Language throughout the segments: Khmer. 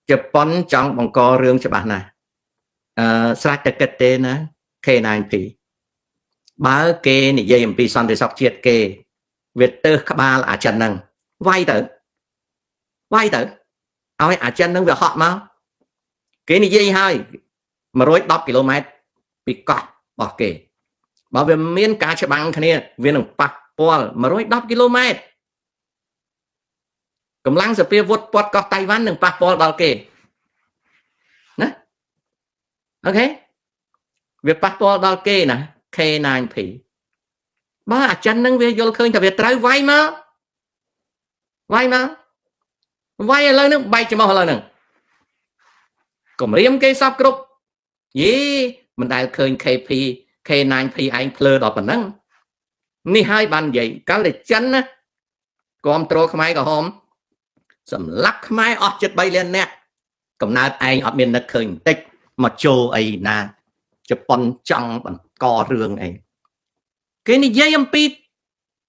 Chụp bón trong bằng co rương cho bạn này sạch tất kết tế ná K9P báo kê này dây MP son để sọc chiết kê Việt tư khá ba là chân nâng vay tử ôi chân nâng việc họ mà kê này dây hơi mà rối 10 km bị cọt bỏ kê bảo về miền cá cho bằng khá nè viên nâng bạc bò mà rối 10 km cầm lăng sẽ phía vụt bọt cọt Tây Văn nâng bạc bò bảo kê nè ok việc bạc bò bảo kê nè K9P ba chân nâng về vô khơi ta về trái vay mà vay lên nâng bay cho màu lên nâng còn riêng cái sắp group gì mình đại khơi KP K9P anh plơ đọc nâng ni hai bàn vậy cái là chân á con trô không ai có hôm sầm lắc không ai ọt chất bay lên nè còn nào anh ọt miền đất khơi tích mà trô ấy nà chụp bón trong bằng co rương ấy cái này dây MP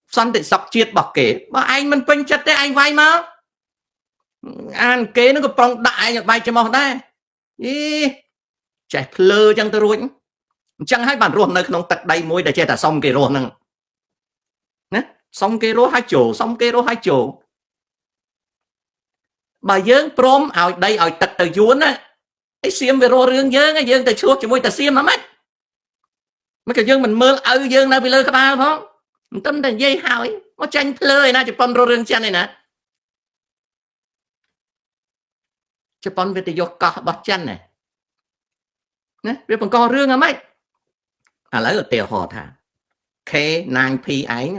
xong để sọc chiết bọc kể mà anh mình quanh chất đấy anh vay mà anh kế nó có bóng đại nhật bay cho màu đây ý chạy lơ chẳng tôi ruột chẳng hai bản ruột nơi không tật đầy môi để chơi ta xong cái ruột nè xong cái ruột hai chỗ bà dưỡng prom ở đây ở tật từ dũn á ấy xiêm về ruột dưỡng từ chuột cho môi ta xiêm mà mất mấy cái dương mình mơ dương nào bị lơ các ba không tâm thành dây hỏi nó tranh lơ này cho con rương chân này nè cho con về từ vô cọ bọt chân này nè về còn co rương à mấy lấy ở tiểu họ thà K9P ấy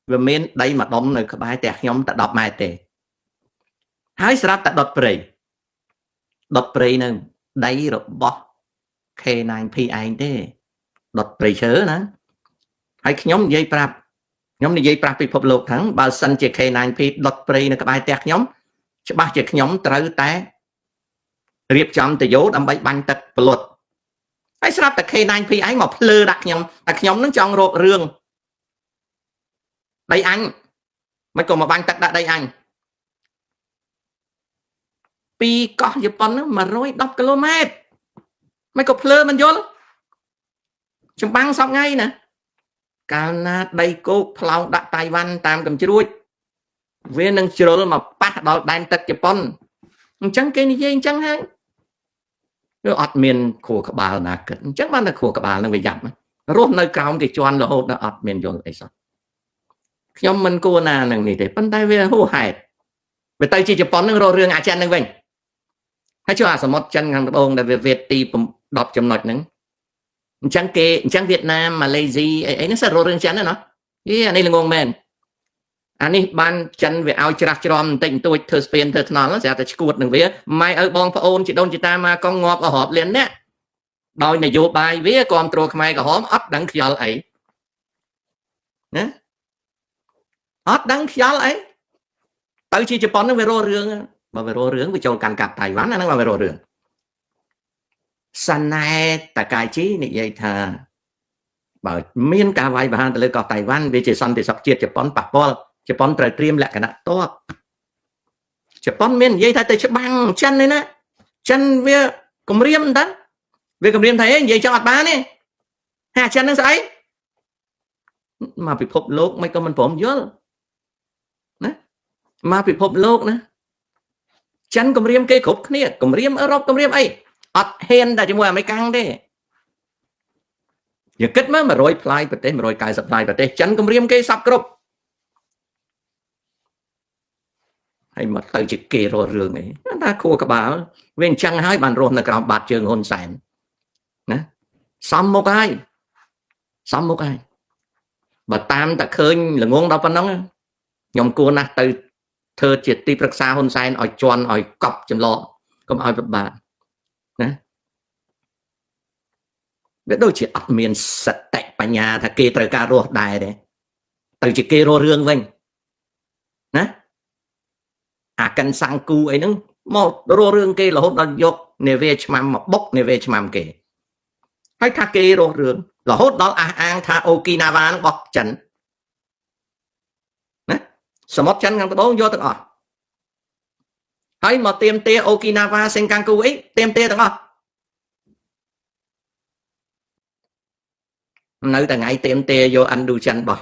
và miền đây mà đóng nơi các bài tẹt nhóm ta đọc mai tệ hãy sắp ta đọc prey nè đây rồi bỏ K9P ấy thế đột bể chớ nữa hãy nhóm dây prap bị phục lục thắng bao sân chỉ K9P đột bể là các bài tẹt nhóm cho ba chỉ nhóm tới té riệp chậm từ dấu đâm bay banh tật luật hãy sắp tại K9P ấy một lơ đặt nhóm nó trong rộp rương đây anh mấy còn mà banh tật đã đây anh pi có Japan mà rối 10 km mấy cục lơ mình vô chúng băng xong ngay nè Canada đây cô plau đặt Tây Văn tam cầm chuối viên nâng chứa mà bắt đó đang tật Japan chẳng cái này gì chẳng hay nó ọt miền của các bà là chắc ban là của các bà là người dặm rốt nơi cao cái choan là hốt nó ọt miền vô ấy sao nhóm mình cô nào nâng này để phân tay về hô hài về tay chỉ Japan nâng rồi rương chân nâng mình hay cho à một chân ngang bông là về Việt tì đọc chấm nói nâng chẳng Việt Nam Malaysia ấy nó sẽ rồi rương chắn nó này là ngon men anh ấy ban chân về ao chặt chòm tỉnh tôi thơ Spain thơ nó sẽ ta cuột đừng vía mai ở bong phone chị đông chị ta mà con ngọt ở họp liền nè đòi này vô bài vía con trôi mai cả hóm ấp đắng khial ấy nè ấp đắng khial ấy tới chi Japan nó về rồi rương mà về rồi rương với châu càn cặp Đài Loan nó về rồi rương san này tại cái chí này vậy thà bảo miên cả vài bà tới cọp Đài Loan về chỉ son thì sọc chiết Japan bạc bol Japan trời triêm lại cái nát to Japan miền dây thay tới chụp băng chân này nè chân về cầm riêm đó về cầm riêm thấy dây cho mặt ba nè hà chân nó sấy mà bị phụp lốt mấy con mình phỏng dơ nè mà bị phụp lốt nè chân cầm riêm cây khúc nè cầm riêm ở rốc cầm riêm ấy ọt hen đã cho mua mấy căng đấy giờ kết mà rồi fly bật mà rồi cài supply bật chân cầm riêm cây sắp group hay mà tới chỉ kê rồi rương này ta khô các bà bên chăng hai bàn rôn là cả bạt trường hôn sản nè xong một ai bà tam ta khơi là ngon đâu phân nóng nhóm cô nè từ thơ triệt ti bạc xa hôn sản ở tròn ở cọc chấm lọ không ai vật bà nè biết đâu chỉ ập miền sạch tệ bà nhà ta kê trời ca rô đài đấy từ chỉ kê rô rương vinh nè cần sang cu ấy nâng một rô rương kê là hốt đó dọc nề về chmam mà bốc nề về chmam kê hay tha kê rô rương là hốt đó an tha Okinawa nó bọc chân nè sợ mất chân ngang bố vô tất ហើយមកទៀមទាអូគីណាវ៉ាសេងកាំងគូអីទៀមទាទាំងអស់នៅតែថ្ងៃទៀមទាយកឥណ្ឌូចិនបោះ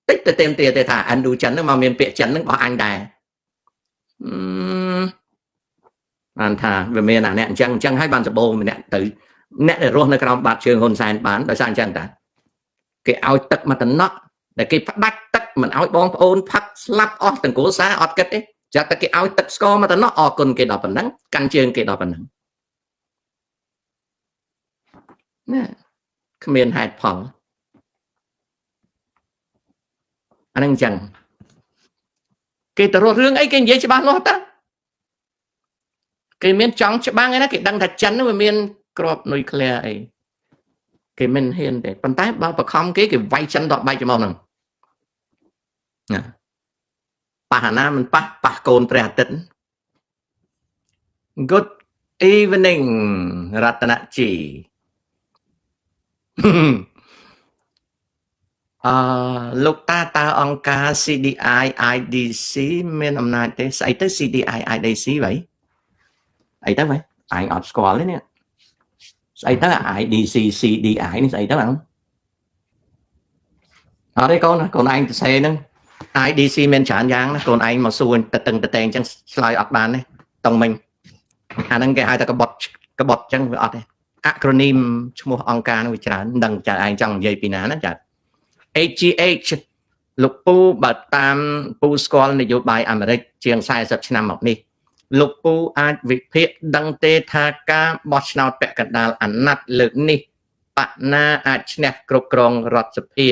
តិចទៅទៀមទាទេថាឥណ្ឌូចិនហ្នឹងមកមានពាក្យចិនហ្នឹងបោះអញដែរបានថាវាមានអាអ្នកអញ្ចឹងហើយបានសបោម្នាក់ទៅអ្នកដែលរស់នៅក្រោមបាតជើងហ៊ុនសែនបានដោយសារអញ្ចឹងតាគេឲ្យទឹកមកតំណក់ដែលគេផ្ដាច់ទឹកមិនឲ្យបងប្អូនផឹកស្លាប់អស់ទាំងគ្រួសារអត់គិតទេចាតែគេឲ្យទឹកស្ករមកតំណក់អរគុណគេដល់ប៉ុណ្ណឹងកាន់ជើងគេដល់ប៉ុណ្ណឹងណាគ្មានហេតុផលអាហ្នឹងអញ្ចឹងគេទៅរស់រឿងអីគេនិយាយច្បាស់លាស់តាគេមានចង់ច្បាំងឯណាគេដឹងថាចិនវាមានក្របនុយក្លេអ៊ែរអីគេមិនហ៊ានទេប៉ុន្តែបើបខំគេវាយចិនដល់បែកច្មោះហ្នឹងណាប៉ះណាមិនប៉ះកូនព្រះអាទិត្យ Good evening រតនជីលោកតាតើអង្គការ CDI IDC មានអំណាចទេស្អីទៅ CDI IDC vậyអីទៅវិញអញអត់ស្គាល់ទេនេះស្អីទៅ IDC CDI នេះស្អីទៅហ្នឹងអត់ទេកូនឯងទៅសេហ្នឹង IDC មានច្រើនយ៉ាងណាកូនឯងមកសួរតឹងតតែងអញ្ចឹងឆ្លើយអត់បានទេតង់មិញអាហ្នឹងគេហៅថាក្បត់អញ្ចឹងវាអត់ទេ acronym ឈ្មោះអង្គការហ្នឹងវាច្រើនមិនដឹងចាឯងចង់និយាយពីណាណាចា HGH លោកពូបើតាមពូស្គាល់នយោបាយអាមេរិកជាង40ឆ្នាំមកនេះលោកពូអាចវិភាគដឹងទេថាការបោះឆ្នោតពាក់កណ្ដាលអាណត្តិលើកនេះបកណាអាចឈ្នះគ្រប់គ្រងរដ្ឋសភា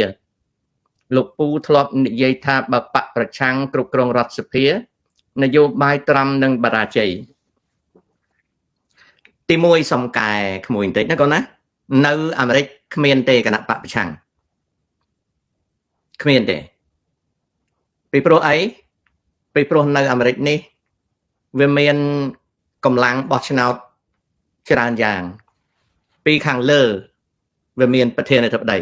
លោកពូធ្លាប់និយាយថាបើបកប្រឆាំងគ្រប់គ្រងរដ្ឋសភានយោបាយត្រឹមនឹងបរាជ័យទី1សំកែក្មួយបន្តិចណាកូនណានៅអាមេរិកគ្មានទេគណៈបកប្រឆាំងគ្មានទេពីព្រោះអីពីព្រោះនៅអាមេរិកនេះវាមានកម្លាំងបោះឆ្នោតច្រើនយ៉ាងពីខាងលើវាមានប្រធានាធិបតី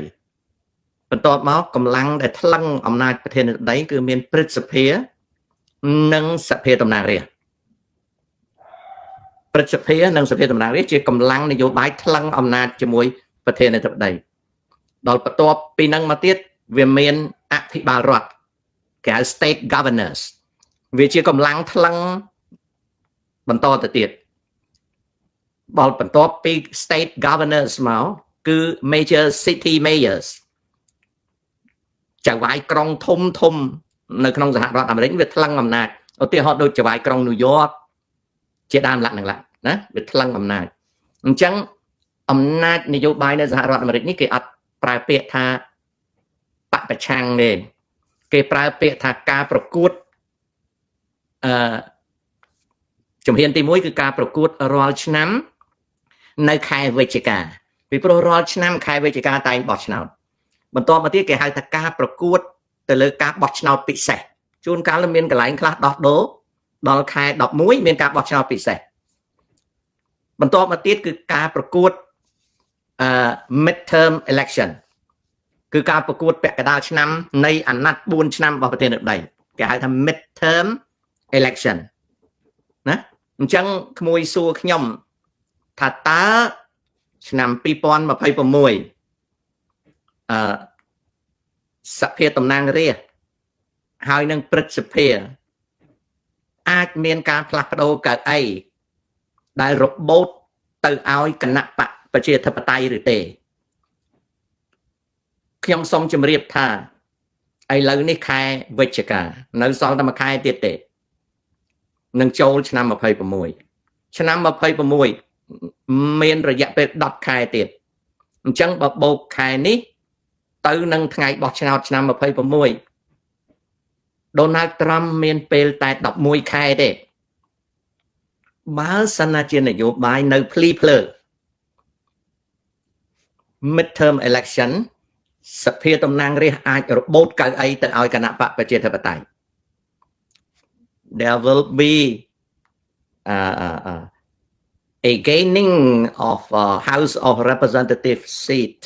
បន្ទាប់មកកម្លាំងដែលថ្លឹងអំណាចប្រធានាធិបតីគឺមានព្រឹទ្ធសភានិងសភាតំណាងរាស្ត្រព្រឹទ្ធសភានិងសភាតំណាងរាស្ត្រជាកម្លាំងនយោបាយថ្លឹងអំណាចជាមួយប្រធានាធិបតីដល់បន្ទាប់ពីនឹងមកទៀតវាមានអភិបាលរដ្ឋគេហៅ state governors វាជាកម្លាំងថ្លឹងបន្តទៅទៀតដល់បន្ទាប់ពី state governors មកគឺ major city mayors ចៅហ្វាយក្រុងធំនៅក្នុងសហរដ្ឋអាមេរិកវាថ្លឹងអំណាចឧទាហរណ៍ដូចចៅហ្វាយក្រុងញូវយ៉កជាដើមលក្ខណៈណាវាថ្លឹងអំណាចអញ្ចឹងអំណាចនយោបាយនៅសហរដ្ឋអាមេរិកនេះគេអត់ប្រើពាក្យថាបកប្រឆាំងទេគេប្រើពាក្យថាការប្រកួតជំហានទី1គឺការប្រកួតរាល់ឆ្នាំនៅខែវិច្ឆិកាពីព្រោះរាល់ឆ្នាំខែវិច្ឆិកាតែងបោះឆ្នោតបន្ទាប់មកទៀតគេហៅថាការប្រកួតទៅលើការបោះឆ្នោតពិសេសជួនកាលមានកន្លែងខ្លះដោះដូរដល់ខែ11មានការបោះឆ្នោតពិសេសបន្ទាប់មកទៀតគឺការប្រកួតmidterm election គឺការប្រកួតពាក់កណ្ដាលឆ្នាំនៃអាណត្តិ4ឆ្នាំរបស់ប្រធានាធិបតីគេហៅថា midterm election ណាអញ្ចឹងក្មួយសួរខ្ញុំថាតើឆ្នាំ2026សភាតំណាងរាស្ត្រហើយនឹងព្រឹទ្ធសភាអាចមានការផ្លាស់ប្ដូរកៅអីដែលរបូតទៅឲ្យគណៈបកប្រជាធិបតេយ្យឬទេខ្ញុំសូមជម្រាបថាឥឡូវនេះខែវិច្ឆិកានៅសល់តែមួយខែទៀតទេនឹងចូលឆ្នាំ26ឆ្នាំ26មានរយៈពេល10ខែទៀតអញ្ចឹងបើបូកខែនេះទៅនឹងថ្ងៃបោះឆ្នោតឆ្នាំ26ដូណាល់ ត្រាំមានពេលតែ11ខែទេបើសិនណាជានយោបាយនៅភ្លីភ្លើ midterm election សភាតំណាងរាស្ត្រអាចរបូតកៅអីទៅឲ្យគណៈបកប្រជាធិបតេយ្យ there will be a gaining of House of Representative seat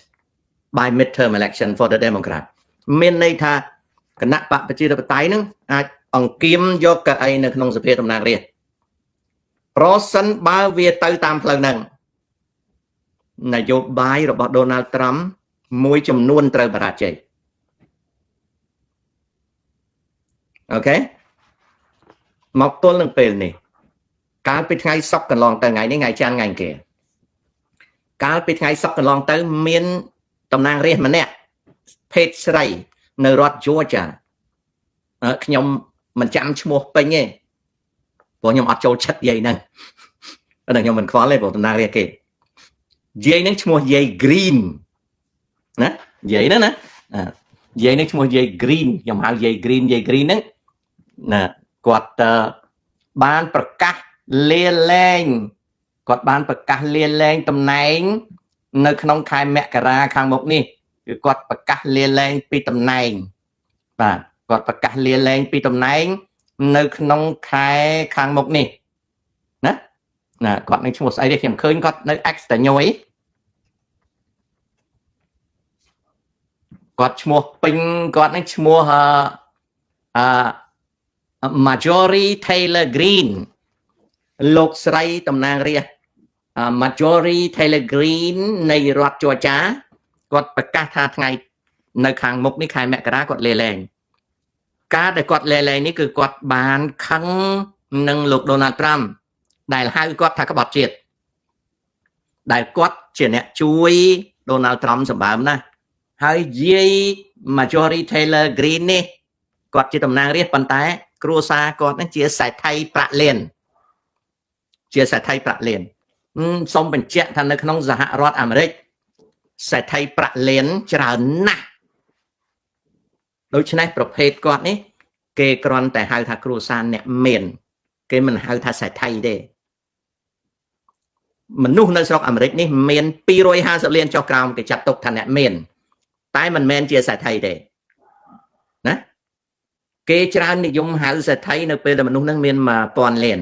by midterm election for the Democrat មានន័យថាគណៈបកប្រជាធិបតេយ្យនឹងអាច អង្គគៀមយកកៅអីនៅក្នុងសភាតំណាងរាស្ត្រប្រសិនបើវាទៅតាមផ្លូវហ្នឹងនយោបាយរបស់ Donald Trump មួយចំនួនត្រូវបរាជ័យអូខេមកទល់នឹងពេលនេះកាលពីថ្ងៃសុក្រកន្លងទៅថ្ងៃនេះថ្ងៃច័ន្ទថ្ងៃអង្គារកាលពីថ្ងៃសុក្រកន្លងទៅមានតំណាងរាស្ត្រម្នាក់ភេទស្រីនៅរដ្ឋ Georgia ខ្ញុំមិនចាំឈ្មោះពេញទេព្រោះខ្ញុំអត់ចូលចិត្តយាយហ្នឹងតែខ្ញុំមិនខ្វល់ទេព្រោះតំណាងរាស្ត្រគេយាយហ្នឹងឈ្មោះយាយ Green ណាយាយហ្នឹងណាយាយហ្នឹងឈ្មោះយាយ Green ខ្ញុំហៅយាយ Green ហ្នឹងណាគាត់បានប្រកាសលាលែងគាត់បានប្រកាសលាលែងតំណែងនៅក្នុងខែមករាខាងមុខនេះគឺគាត់ប្រកាសលាលែងពីតំណែងបាទគាត់ប្រកាសលាលែងពីតំណែងនៅក្នុងខែខាងមុខនេះណាគាត់នឹងឈ្មោះស្អីទេខ្ញុំឃើញគាត់នៅ X តញយគាត់ឈ្មោះពេញគាត់នឹងឈ្មោះMarjorie Taylor Greene លោកស្រីតំណាងរាស្ត្រ Marjorie Taylor Greene នៃរដ្ឋ Georgia គាត់ប្រកាសថាថ្ងៃនៅខាងមុខនេះខែមករាគាត់លាលែងការដែលគាត់លាលែងនេះគឺគាត់បានខឹងនឹងលោក Donald Trump ដែលហៅគាត់ថាក្បត់ជាតិដែលគាត់ជាអ្នកជួយ Donald Trump សម្បើមណាស់ហើយយាយ Marjorie Taylor Greene នេះគាត់ជាតំណាងរាស្ត្រប៉ុន្តែគ្រួសារគាត់នឹងជាសេដ្ឋីប្រាក់លានសូមបញ្ជាក់ថានៅក្នុងសហរដ្ឋអាមេរិកសេដ្ឋីប្រាក់លានច្រើនណាស់ដូច្នេះប្រភេទគាត់នេះគេគ្រាន់តែហៅថាគ្រួសារអ្នកមានគេមិនហៅថាសេដ្ឋីទេមនុស្សនៅស្រុកអាមេរិកនេះមាន250លានចុះក្រោមគេចាត់ទុកថាអ្នកមានតែមិនមែនជាសេដ្ឋីទេណាគេច្រើននិយមហៅសេដ្ឋីនៅពេលដែលមនុស្សនឹងមាន1000លាន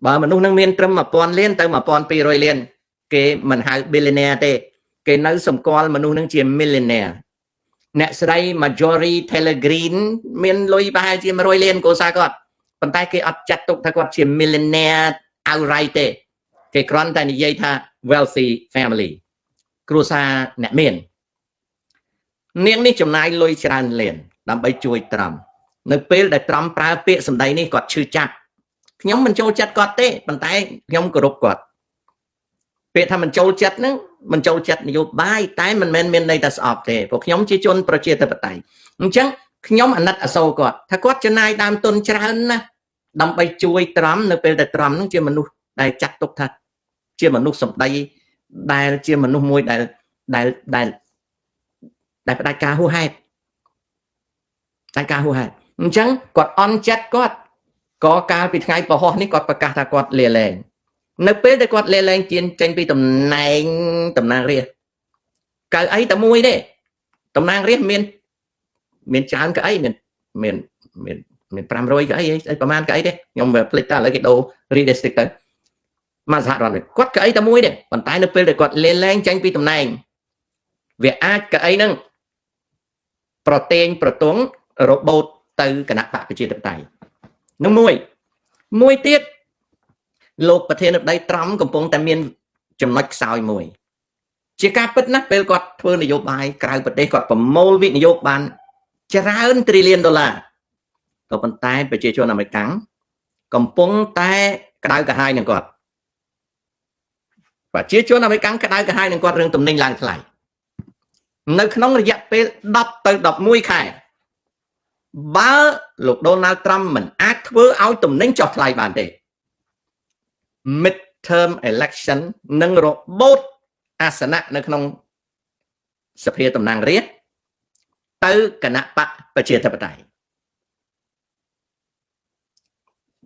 បើមនុស្សនឹងមានត្រឹម1000លានទៅ1200លានគេមិនហៅ billionaire ទេគេនៅសម្គាល់មនុស្សនឹងជា millionaire អ្នកស្រី Marjorie Taylor Greene មានលុយប្រហែលជា100លានកូសាគាត់ប៉ុន្តែគេអត់ចាត់ទុកថាគាត់ជា millionaire outright ទេគេគ្រាន់តែនិយាយថា wealthy family គ្រួសារអ្នកមាននាងនេះចំណាយលុយច្រើនលានដើម្បីជួយត្រាំនៅពេលដែលត្រាំប្រើពាក្យសម្ដីនេះគាត់ឈឺចាប់ខ្ញុំមិនចូលចិត្តគាត់ទេប៉ុន្តែខ្ញុំគោរពគាត់ពាក្យថាមិនចូលចិត្តហ្នឹងមិនចូលចិត្តនយោបាយតែមិនមែនមានន័យថាស្អប់ទេព្រោះខ្ញុំជាជនប្រជាធិបតេយ្យអញ្ចឹងខ្ញុំអាណិតអាសូរគាត់ថាគាត់ចំណាយដើមទុនច្រើនណាស់ដើម្បីជួយត្រាំនៅពេលដែលត្រាំហ្នឹងជាមនុស្សដែលចាត់ទុកថាជាមនុស្សសម្ដីដែលជាមនុស្សមួយដែលផ្ដាច់ការហួសហេតុអញ្ចឹងគាត់អន់ចិត្តគាត់ក៏កាលពីថ្ងៃពហុនេះគាត់ប្រកាសថាគាត់លាលែងនៅពេលដែលគាត់លាលែងចេញពីតំណែងតំណាងរាស្ត្រកៅអីតែមួយទេតំណាងរាស្ត្រមានច្រើនកៅអីមាន500កៅអីប្រហែលកៅអីទេខ្ញុំភ្លេចតែឥឡូវគេដូរ redistrict ទៅមកសហរដ្ឋគាត់កៅអីតែមួយទេប៉ុន្តែនៅពេលដែលគាត់លាលែងចេញពីតំណែងវាអាចកៅអីហ្នឹងប្រទង់របូតទៅគណៈបកប្រជាធិបតេយ្យនឹងមួយទៀតលោកប្រធានាធិបតីត្រាំកំពុងតែមានចំណុចខ្សោយមួយជាការពិតណាស់ពេលគាត់ធ្វើនយោបាយក្រៅប្រទេសគាត់ប្រមូលវិនិយោគបានច្រើន $1 trillion ក៏ប៉ុន្តែប្រជាជនអាមេរិកកំពុងតែក្តៅក្រហាយនឹងគាត់ប្រជាជនអាមេរិកក្តៅក្រហាយនឹងគាត់រឿងទំនិញឡើងថ្លៃនៅក្នុងរយៈពេល10ទៅ11ខែបើលោក Donald Trump មិនអាចធ្វើឲ្យទំនិញចុះថ្លៃបានទេ midterm election នឹងរបូតអាសនៈនៅក្នុងសភាតំណាងរាស្ត្រទៅគណៈបកប្រជាធិបតេយ្យ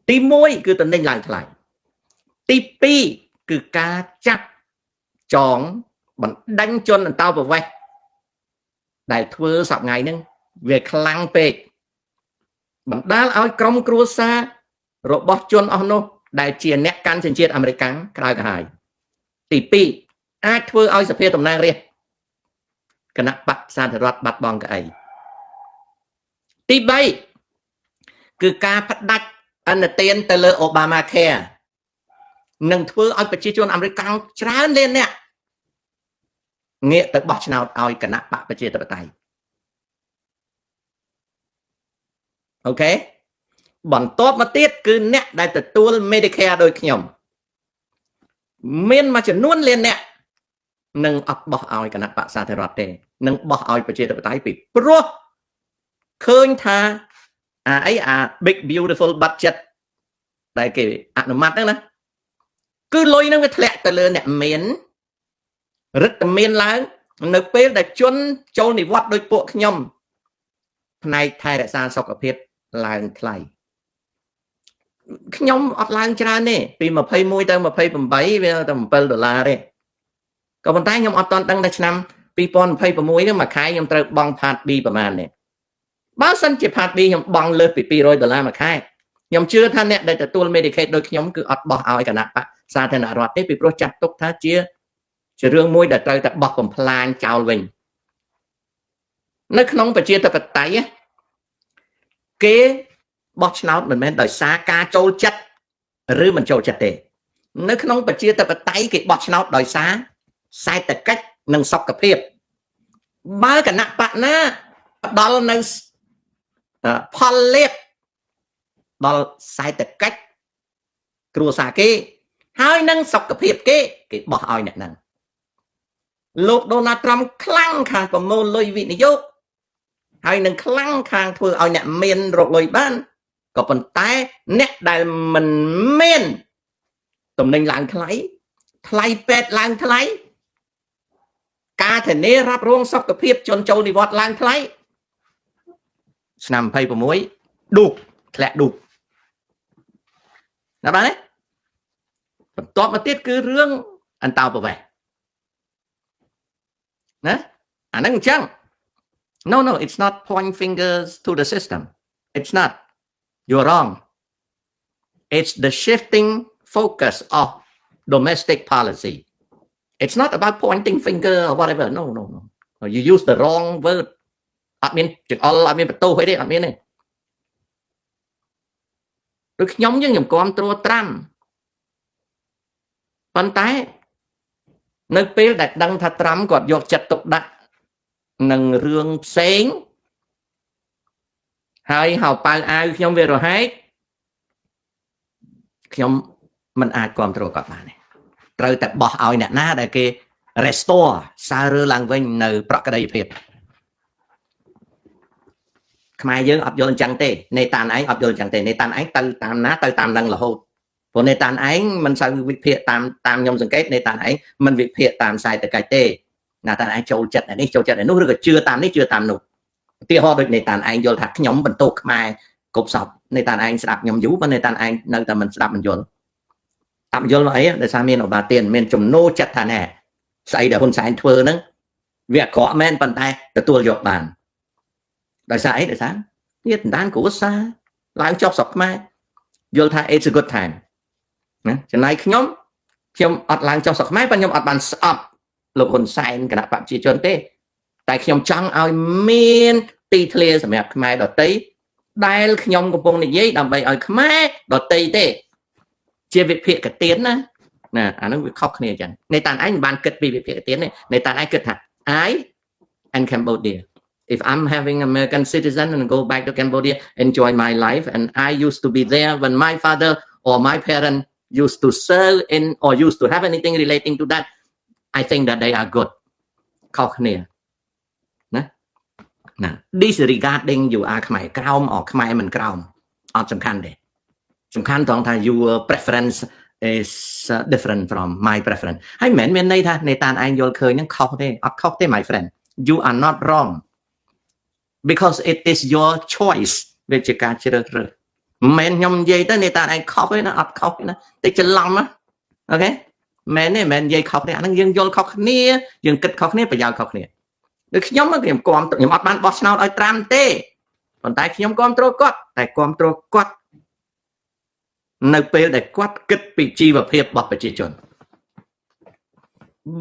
ទី1គឺទំនិញឡើងថ្លៃទី2គឺការចាប់ចងបណ្ដេញជនអន្តោប្រវេសន៍ដែលធ្វើសប្តាហ៍ថ្ងៃហ្នឹងវាខ្លាំងពេកបណ្ដាលឲ្យក្រុមគ្រួសាររបស់ជនអស់នោះដែលជាអ្នកកាន់សញ្ជាតិអាមេរិកក្រៅក្រហាយទី2អាចធ្វើឲ្យសភាតំណាងរាស្ត្រគណៈបក្សសាធារណរដ្ឋបាត់បង់កៅអីទី គឺការផ្ដាច់អន្តទានទៅលើ Obamacare នឹងធ្វើឲ្យប្រជាជនអាមេរិកច្រើនលានអ្នកងាកទៅបោះឆ្នោតឲ្យគណៈបកប្រជាធិបតេយ្យអូខេបន្ទាប់មកទៀតគឺអ្នកដែលទទួល Medicare ដូចខ្ញុំមានមួយចំនួនលានអ្នកនឹងអត់បោះឲ្យគណៈបកសាធារណរដ្ឋទេនឹងបោះឲ្យប្រជាធិបតេយ្យពីព្រោះឃើញថាអា big beautiful budget ដែលគេអនុម័តហ្នឹងណាគឺលុយហ្នឹងវាធ្លាក់ទៅលើអ្នកមានរដ្ឋមានឡើងនៅពេលដែលជនចូលនិវត្តន៍ដោយពួកខ្ញុំផ្នែកថែរក្សាសុខភាពឡើងថ្លៃខ្ញុំអត់ឡើងច្រើនទេពី21ទៅ28វាទៅ$7ទេក៏ប៉ុន្តែខ្ញុំអត់ទាន់ដឹងថាឆ្នាំ2026ហ្នឹងមួយខែខ្ញុំត្រូវបង់ Part B ប្រហែលទេបើសិនជា Part B ខ្ញុំបង់លើសពី$200មួយខែខ្ញុំជឿថាអ្នកដែលទទួល Medicaid ដូចខ្ញុំគឺអត់បោះឲ្យគណៈបកសាធារណរដ្ឋទេពីព្រោះចាត់ទុកថាជារឿងមួយដែលត្រូវតែបោះបំផ្លាញចោលវិញនៅក្នុងប្រជាធិបតេយ្យគេបោះឆ្នោតមិនមែនដោយសារការចូលចិត្តឬមិនចូលចិត្តទេនៅក្នុងប្រជាធិបតេយ្យគេបោះឆ្នោតដោយសារសេដ្ឋកិច្ចនិងសុខភាពបើគណៈបកណាផ្ដល់នៅផលលាភដល់សេដ្ឋកិច្ចគ្រួសារគេហើយនឹងសុខភាពគេបោះឲ្យអ្នកហ្នឹងលោក Donald Trump ខ្លាំងខាងប្រមូលលុយវិនិយោគហើយនឹងខ្លាំងខាងធ្វើឲ្យអ្នកមានរកលុយបានក៏ប៉ុន្តែអ្នកដែលមិនមានតំណែងឡើងថ្លៃថ្លៃពេទ្យឡើងថ្លៃការធានារ៉ាប់រងសុខភាពជនចូលនិវត្តន៍ឡើងថ្លៃឆ្នាំ26ឌូកធ្លាក់ឌូកណាបាទបន្ទាប់មកទៀតគឺរឿងអន្តោប្រវេសន៍ណាអាហ្នឹងអញ្ចឹង no it's not point fingers to the system it's not you're wrong it's the shifting focus of domestic policy it's not about pointing finger or whatever no you use the wrong word អត់មានចង្អុលអត់មានបន្ទោសអីទេអត់មានទេដូចខ្ញុំខ្ញុំគ្រប់គ្រងត្រាំប៉ុន្តែនៅពេលដែលដឹងថាត្រាំគាត់យកចិត្តទុកដាក់នឹងរឿងផ្សេងហើយហៅប៉ៅអាវខ្ញុំវារហែកខ្ញុំមិនអាចគ្រប់គ្រងគាត់បានទេត្រូវតែបោះឲ្យអ្នកណាដែលគេ restore សាររើឡើងវិញនៅប្រក្តីភាពខ្មែរយើងអត់យល់អញ្ចឹងទេនេតានឯងអត់យល់អញ្ចឹងទេនេតានឯងទៅតាមណាទៅតាមនឹងរហូតព្រោះនេតានឯងមិនសូវវិភាគតាមខ្ញុំសង្កេតនេតានឯងមិនវិភាគតាមសេដ្ឋកិច្ចទេនេតានឯងចូលចិត្តនេះចូលចិត្តនោះឬក៏ជឿតាមនេះជឿតាមនោះឧទាហរណ៍ដូចនេតានឯងយល់ថាខ្ញុំបន្ទោសខ្មែរគ្រប់សពនេតានឯងស្ដាប់ខ្ញុំយូរប៉ុន្តែនេតានឯងនៅតែមិនស្ដាប់មិនយល់អត់យល់មកអីដោយសារមានឧបាទានមានចំណូលចិត្តថាណែស្អីដែលហ៊ុនសែនធ្វើហ្នឹងវាអាក្រក់មែនប៉ុន្តែទទួលយកបានដោយសារអីដោយសារវាដណ្ដានគ្រួសារឡើងចុះស្រុកខ្មែរយល់ថា it's a good time ណាចំណែកខ្ញុំអត់ឡើងចុះស្រុកខ្មែរប៉ុន្តែខ្ញុំអត់បានស្អប់លោកហ៊ុនសែនគណៈបព្វជិជនទេតែខ្ញុំចង់ឲ្យមានទីធ្លាសម្រាប់ខ្មែរដទៃដែលខ្ញុំកំពុងនិយាយដើម្បីឲ្យខ្មែរដទៃទេជាវិភាគទានណាអានឹងវាខុសគ្នាអញ្ចឹងនេតានឯងមិនបានគិតពីវិភាគទានទេនេតានឯងគិតថា I and Cambodia if I'm having American citizen and go back to Cambodia enjoy my life and I used to be there when my father or my parent used to serve in or used to have anything relating to that I think that they are good ខុសគ្នាណា disregarding you are ខ្មែរក្រោមអខ្មែរមិនក្រោមអត់សំខាន់ទេសំខាន់ត្រង់ថា your preference is different from my preference ហើយមិនមែនមានន័យថានេតានឯងយល់ឃើញហ្នឹងខុសទេអត់ខុសទេ my friend you are not wrong because it is your choice វាជាការជ្រើសរើសមិនខ្ញុំនិយាយទៅនេតានឯងខុសទេណាអត់ខុសទេណាតែច្រឡំណាអូខេមែនទេមិននិយាយខុសទេអាហ្នឹងយើងយល់ខុសគ្នាយើងគិតខុសគ្នាប្រយោជន៍ខុសគ្នាដូចខ្ញុំខ្ញុំអត់បានបោះឆ្នោតឲ្យត្រាំទេប៉ុន្តែខ្ញុំគ្រប់គ្រងគាត់តែគ្រប់គ្រងគាត់នៅពេលដែលគាត់គិតពីជីវភាពរបស់ប្រជាជន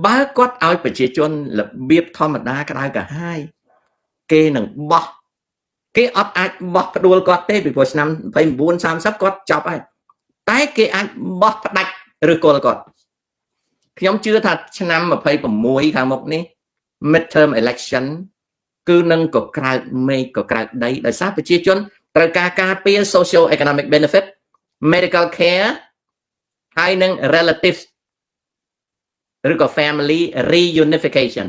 បើគាត់ឲ្យប្រជាជនរបៀបធម្មតាក្តៅក្រហាយគេនឹងបោះ គេអត់អាចបោះផ្ដួលគាត់ទេពីព្រោះឆ្នាំ29 30គាត់ចប់ហើយតែគេអាចបោះផ្ដាច់ឬគល់គាត់ខ្ញុំជឿថាឆ្នាំ26ខាងមុខនេះ midterm election គឺនឹងក៏ក្រើកមេឃក៏ក្រើកដីដោយសារប្រជាជនត្រូវការពារ social economic benefit medical care ហើយនឹង relative ឬក៏ family reunification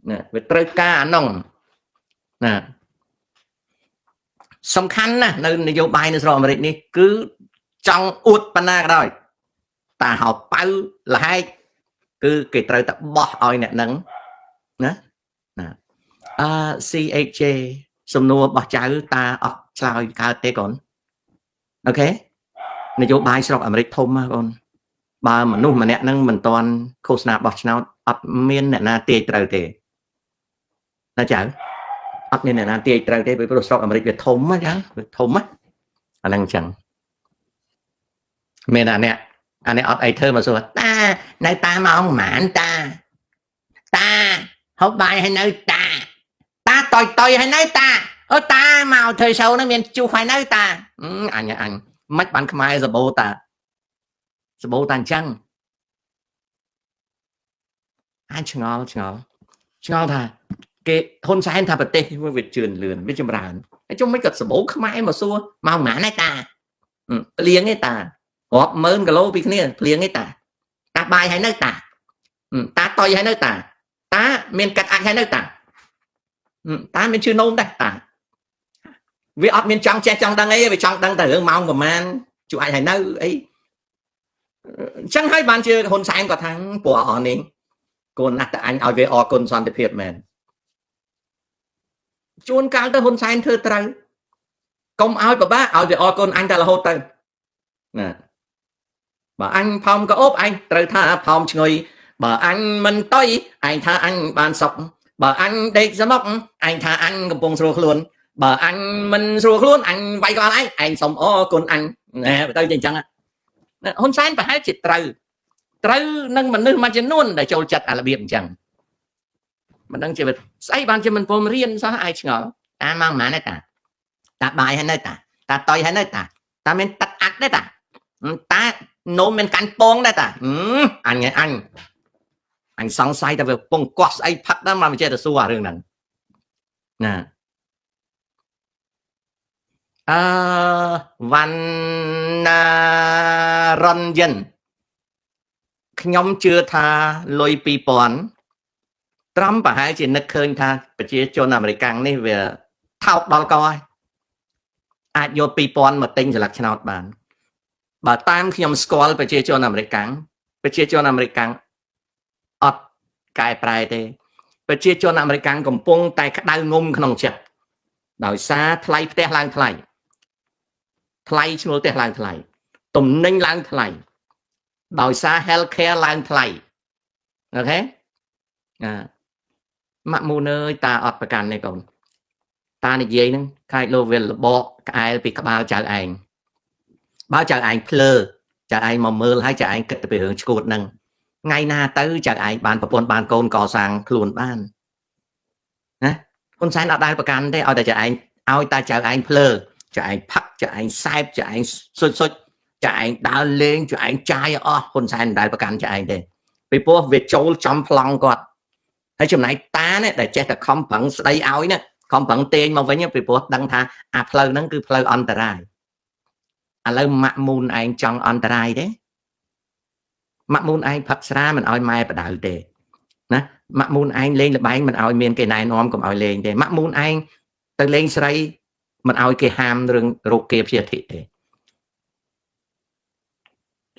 ណាវាត្រូវការអានោះណាសំខាន់ណាស់នៅនយោបាយនៅស្រុកអាមេរិកនេះគឺចង់អួតបណ្ណាក៏ដោយតាហៅប៉ៅលហែកគឺគេត្រូវតែបោះឲ្យអ្នកនឹងណាCHJ សំណួររបស់ចៅតាអត់ឆ្លើយកើតទេកូនអូខេនយោបាយស្រុកអាមេរិកធំណាកូនបើមនុស្សម្នាក់នឹងមិនទាន់ឃោសនាបោះឆ្នោតអត់មានអ្នកណាទាយត្រូវទេណាចៅអត់មានអ្នកណាទាយត្រូវទេព្រោះស្រុកអាមេរិកវាធំណាចឹងវាធំណាអាហ្នឹងចឹងមានអានេះអត់អីធ្វើមកសួរតានៅតាម៉ោងប៉ុន្មានតាហូបបាយហើយនៅតាតយហើយនៅតាអូតាមកធ្វើshowនោះមានជុះហើយនៅតាអញមិនបានខ្មែរសបោតាអញ្ចឹងអញឆ្ងល់ថាគេហ៊ុនសែនថាប្រទេសវាជឿនលឿនវាចម្រើនហើយជុំមិនក៏សបោខ្មែរមកសួរមកប៉ុន្មានហើយតាភ្លៀងទេតារាប់ម៉ឺនគីឡូពីគ្នាភ្លៀងទេតាបាយហើយនៅតាតយហើយនៅតាមានកាត់អាចហើយនៅតាមានជឿនោមដែរតាវាអត់មានចង់ចេះចង់ដឹងអីវាចង់ដឹងតែរឿងម៉ោងប្រហែលជួអាចហើយនៅអីអញ្ចឹងហើយបានជាហ៊ុនសែនគាត់ថាព្រោះអស់នេះកូនណាស់តែអញឲ្យវាអរគុណសន្តិភាពមែនជួនកាលទៅហ៊ុនសែនធ្វើត្រូវកុំឲ្យពិបាកឲ្យវាអរគុណអញតែរហូតទៅណាបើអញផោមក៏អូបអញត្រូវថាផោមឈ្ងុយបើអញមិនតយអញថាអញបានសុខបើអញដេកសមុកអញថាអញកំពុងស្រួលខ្លួនបើអញមិនស្រួលខ្លួនអញវាយក្បាលឯងសុំអរគុណអញណែទៅអញ្ចឹងហ៊ុនសែនប្រហែលជាត្រូវនឹងមនុស្សមួយចំនួនដែលចូលចិត្តអារបៀបអញ្ចឹងមិនដឹងជាស្អីបានជាមិនព្រមរៀនសោះឯងឆ្ងល់តាមកប៉ុន្មានទេតាបាយហើយនៅតាតយហើយនៅតាមានទឹកអាក់ទេតានោមមានកាន់ពងដែរតាអញសង្ស័យតែវាពងកោះស្អីផឹកដល់មកចេះតែសួរអារឿងហ្នឹងណាវណ្ណារនយិនខ្ញុំជឿថាលុយ 2000 ត្រឹមប្រហែលជានឹកឃើញថាប្រជាជនអាមេរិកនេះវាថោកដល់កហើយអាចយក 2000 មកទិញស្លឹកឆ្នោតបានបើតាមខ្ញុំស្គាល់ប្រជាជនអាមេរិកអត់កែប្រែទេប្រជាជនអាមេរិកកំពុងតែក្តៅងុំក្នុងចិត្តដោយសារថ្លៃផ្ទះឡើងថ្លៃឈ្នួលផ្ទះឡើងថ្លៃទំនិញឡើងថ្លៃដោយសារ health care ឡើងថ្លៃអូខេម៉ាក់មូនអើយតាអត់ប្រកាន់ទេកូនតានិយាយហ្នឹងខាច់លោវិលបកក្អែលពីក្បាលចៅឯងបើចៅឯងភ្លើចៅឯងមកមើលហើយចៅឯងគិតទៅពីរឿងឈួតហ្នឹងថ្ងៃណាទៅចៅឯងបានប្រពន្ធបានកូនកសាងខ្លួនបានណាហ៊ុនសែនអត់ដែលប្រកាន់ទេឲ្យតែចៅឯងឲ្យតែចៅឯងភ្លើចៅឯងផឹកចៅឯងសែបចៅឯងសុចចៅឯងដើរលេងចៅឯងចាយអស់ហ៊ុនសែនមិនដែលប្រកាន់ចៅឯងទេពីព្រោះវាចូលចំប្លង់គាត់ហើយចំណែកតានេះដែលចេះតែខំប្រឹងស្ដីឲ្យណាខំប្រឹងទាញមកវិញពីព្រោះដឹងថាអាផ្លូវហ្នឹងគឺផ្លូវអន្តរាយឥឡូវម៉ាក់មូនឯងចង់អន្តរាយទេម៉ាក់មូនឯងផឹកស្រាមិនឲ្យម៉ែបដៅទេណាម៉ាក់មូនឯងលេងល្បែងមិនឲ្យមានគេណែនាំកុំឲ្យលេងទេម៉ាក់មូនឯងទៅលេងស្រីមិនឲ្យគេហាមរឿងរោគគាព្យាធិទេ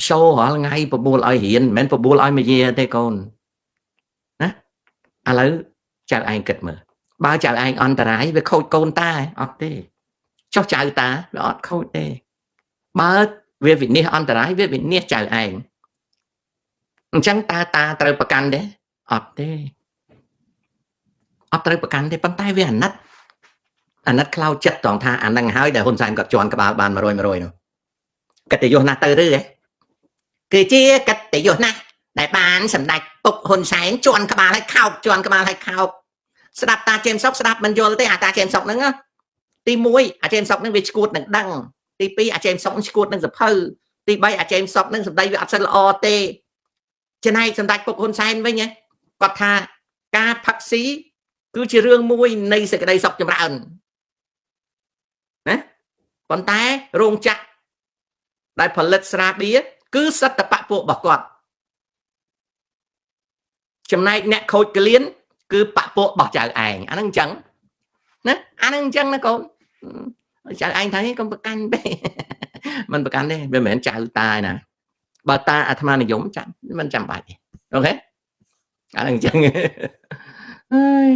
show រាល់ថ្ងៃបបួលឲ្យរៀនមិនមែនបបួលឲ្យមកយាទេកូនណាឥឡូវចៅឯងគិតមើលបើចៅឯងអន្តរាយវាខូចកូនតាអត់ទេចុះចៅតាវាអត់ខូចទេបើវាវិនិច្ឆ័យអន្តរាយវាវិនិច្ឆ័យចៅឯងអញ្ចឹងតាត្រូវប្រកាន់ទេអត់ទេអត់ត្រូវប្រកាន់ទេប៉ុន្តែវាអាណិតខ្លោចចិត្តត្រង់ថាអានឹងហើយដែលហ៊ុនសែនគាត់ជន់ក្បាលបាន100នោះកិត្តិយសណាស់ទៅឬហ៎គឺជាកិត្តិយសណាស់ដែលបានសម្ដេចពុកហ៊ុនសែនជន់ក្បាលឲ្យខោកស្ដាប់តាជេមសុកស្ដាប់មិនយល់ទេអាតាជេមសុកហ្នឹង ទី1អាចេមសុកនឹងវាឈួតនឹងដឹងទី2អាចេមសុកឈួតនឹងសភៅទី3អាចេមសុកនឹងសម្ដីវាអត់សិនល្អទេចំណែកសម្ដេចពុកហ៊ុនសែនវិញគាត់ថាការផឹកស៊ីគឺជារឿងមួយនៃសេចក្តីសុខចម្រើនណាប៉ុន្តែរោងចក្រដែលផលិតស្រាបៀរគឺសិទ្ធិបពួករបស់គាត់ចំណែកអ្នកខូចក្លៀនគឺបពួករបស់ចៅឯងអាហ្នឹងអញ្ចឹងណាអាហ្នឹងអញ្ចឹងណាកូនចៅឯងថាកុំប្រកាន់ទេមិនប្រកាន់ទេវាមិនមែនចៅតាឯណាបើតាអាត្មានិយមចាំមិនចាំបាច់ទេអូខេអាហ្នឹងអញ្ចឹងហើយ